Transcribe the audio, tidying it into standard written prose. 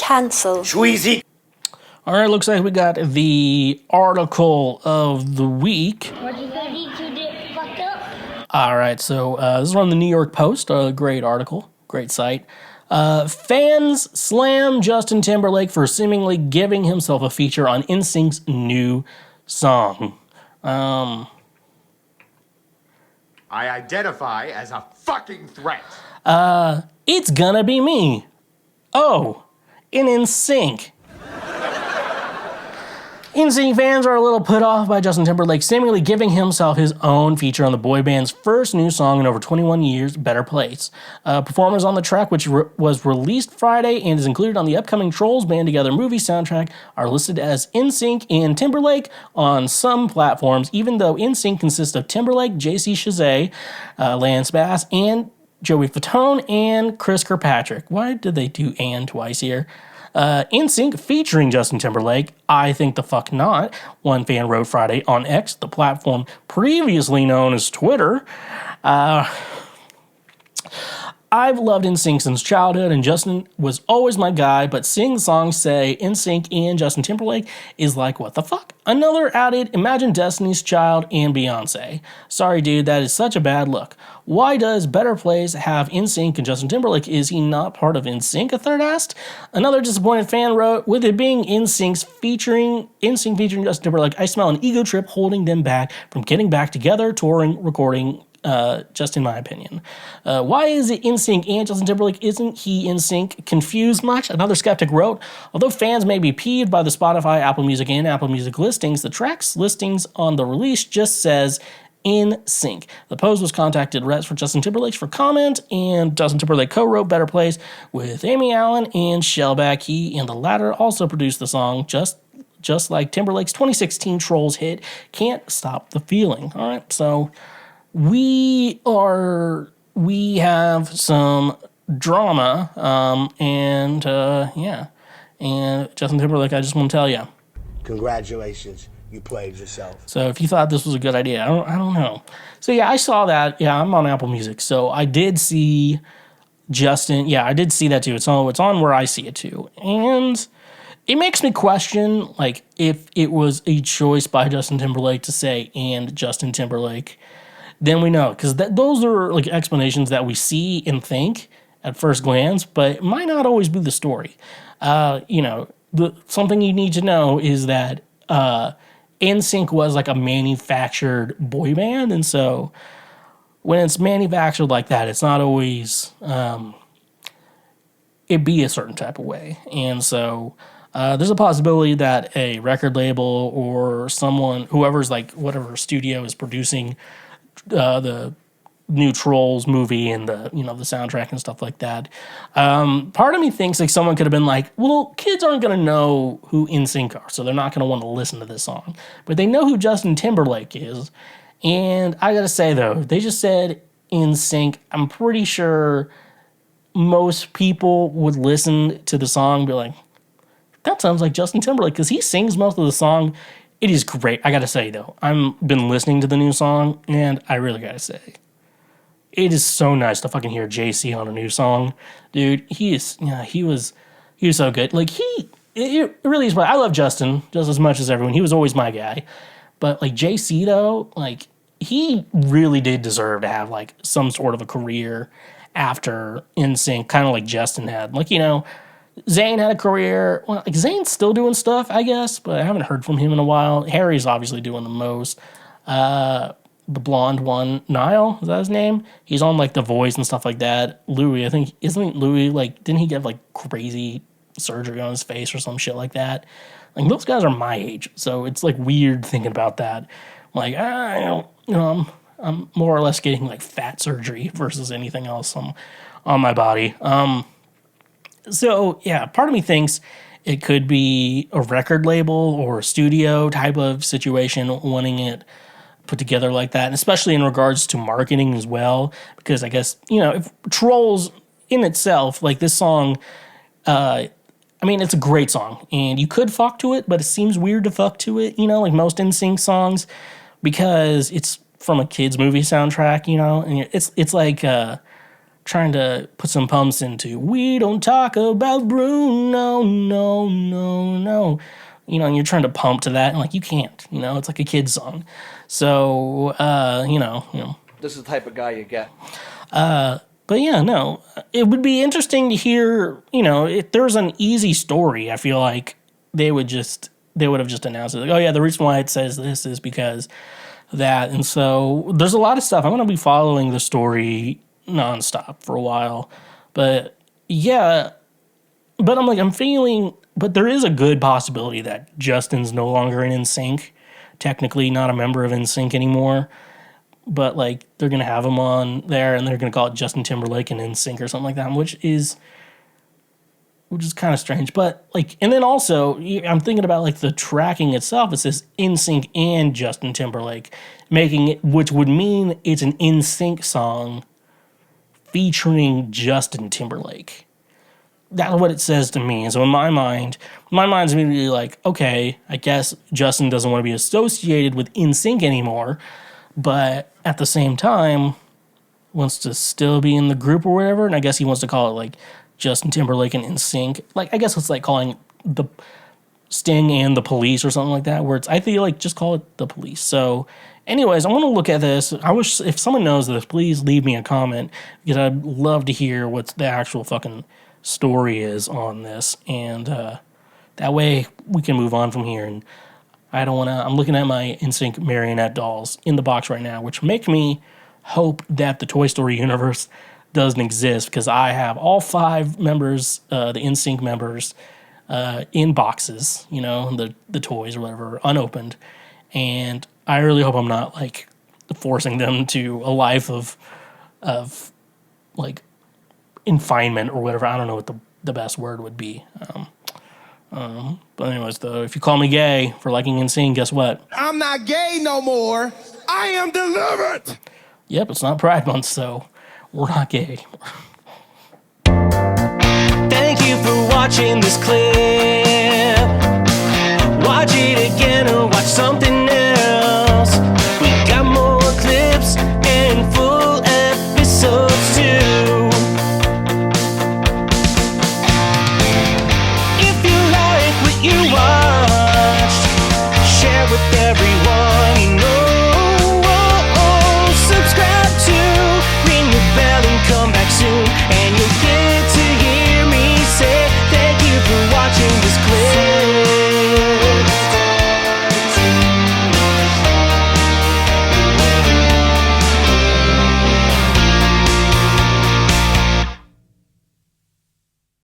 Cancel. Schweezy. All right, looks like we got the article of the week. What you think? These two did fucked up. All right, so this is from the New York Post, a great article, great site. Fans slam Justin Timberlake for seemingly giving himself a feature on NSYNC's new song. I identify as a fucking threat. It's gonna be me. Oh, in NSYNC. NSYNC fans are a little put off by Justin Timberlake seemingly giving himself his own feature on the boy band's first new song in over 21 years, Better Place. Performers on the track, which was released Friday and is included on the upcoming Trolls Band Together movie soundtrack, are listed as NSYNC and Timberlake on some platforms, even though NSYNC consists of Timberlake, JC Chazé, Lance Bass, and Joey Fatone, and Chris Kirkpatrick. Why did they do "and" twice here? NSYNC featuring Justin Timberlake, I think the fuck not, one fan wrote Friday on X, the platform previously known as Twitter. I've loved NSYNC since childhood, and Justin was always my guy, but seeing the song say NSYNC and Justin Timberlake is like, what the fuck? Another added, Imagine Destiny's Child and Beyonce. Sorry, dude, that is such a bad look. Why does Better Place have NSYNC and Justin Timberlake? Is he not part of NSYNC, a third asked? Another disappointed fan wrote, with it being NSYNC featuring Justin Timberlake, I smell an ego trip holding them back from getting back together, touring, recording, just in my opinion. Why is it NSYNC and Justin Timberlake? Isn't he NSYNC? Confused much? Another skeptic wrote, although fans may be peeved by the Spotify, Apple Music, and Apple Music listings, the track's listings on the release just says NSYNC. The Post was contacted reps for Justin Timberlake for comment, and Justin Timberlake co-wrote Better Place with Amy Allen and Shellback. He and the latter also produced the song, just like Timberlake's 2016 Trolls hit, Can't Stop the Feeling. All right, so we have some drama, and Justin Timberlake, I just want to tell you, congratulations, you played yourself. So if you thought this was a good idea, I don't know. So yeah, I saw that. Yeah, I'm on Apple Music, so I did see Justin. Yeah, I did see that too. It's on where I see it too, and it makes me question, like, if it was a choice by Justin Timberlake to say "and Justin Timberlake." Then we know, because those are like explanations that we see and think at first glance, but it might not always be the story. Something you need to know is that NSYNC was like a manufactured boy band, and so when it's manufactured like that, it's not always it be a certain type of way, and so there's a possibility that a record label or someone, whoever's like whatever studio is producing the new Trolls movie and the soundtrack and stuff like that. Part of me thinks like someone could have been like, well, kids aren't going to know who NSYNC are, so they're not going to want to listen to this song. But they know who Justin Timberlake is. And I got to say, though, they just said NSYNC. I'm pretty sure most people would listen to the song and be like, that sounds like Justin Timberlake, because he sings most of the song. It is great. I gotta say, though, I've been listening to the new song, and I really gotta say, it is so nice to fucking hear JC on a new song. Dude, he was so good. Like, it really is. I love Justin just as much as everyone. He was always my guy. But, like, JC, though, like, he really did deserve to have, like, some sort of a career after NSYNC, kind of like Justin had. Like, Zayn had a career. Well, like, Zayn's still doing stuff, I guess, but I haven't heard from him in a while. Harry's obviously doing the most. The blonde one, Niall, is that his name? He's on, like, The Voice and stuff like that. Louis, I think, isn't Louis, like, didn't he get, like, crazy surgery on his face or some shit like that? Like, those guys are my age, so it's, like, weird thinking about that. Like, I'm more or less getting, like, fat surgery versus anything else on my body. So, yeah, part of me thinks it could be a record label or a studio type of situation wanting it put together like that, and especially in regards to marketing as well, because I guess, if Trolls in itself, like this song, it's a great song, and you could fuck to it, but it seems weird to fuck to it, like most NSYNC songs, because it's from a kid's movie soundtrack, and it's like, trying to put some pumps into "We don't talk about Bruno, no, no, no," you know, and you're trying to pump to that, and like you can't, you know, it's like a kid's song. So you know. This is the type of guy you get. But yeah, no, it would be interesting to hear, you know, if there's an easy story, I feel like they would have just announced it. Like, oh yeah, the reason why it says this is because that. And so there's a lot of stuff. I'm going to be following the story nonstop for a while. But yeah, but I'm feeling, but there is a good possibility that Justin's no longer in NSYNC, technically not a member of NSYNC anymore. But like they're gonna have him on there, and they're gonna call it Justin Timberlake and NSYNC or something like that, which is kind of strange. But like, and then also I'm thinking about like the tracking itself. It says NSYNC and Justin Timberlake, making it, which would mean it's an NSYNC song featuring Justin Timberlake. That's what it says to me. And so in my mind's immediately like, okay, I guess Justin doesn't want to be associated with NSYNC anymore. But at the same time, wants to still be in the group or whatever, and I guess he wants to call it like Justin Timberlake and NSYNC. Like I guess it's like calling the Sting and the Police or something like that, where it's I feel like just call it the Police. So, anyways, I want to look at this. I wish if someone knows this, please leave me a comment because I'd love to hear what the actual fucking story is on this, and that way we can move on from here. And I don't want to. I'm looking at my NSYNC marionette dolls in the box right now, which make me hope that the Toy Story universe doesn't exist because I have all 5 members, the NSYNC members, in boxes, you know, the toys or whatever, unopened, and I really hope I'm not like forcing them to a life of like confinement or whatever. I don't know what the best word would be. But anyways, though, if you call me gay for liking NSYNC, guess what? I'm not gay no more. I am delivered. Yep, it's not Pride Month, so we're not gay anymore. Thank you for watching this clip.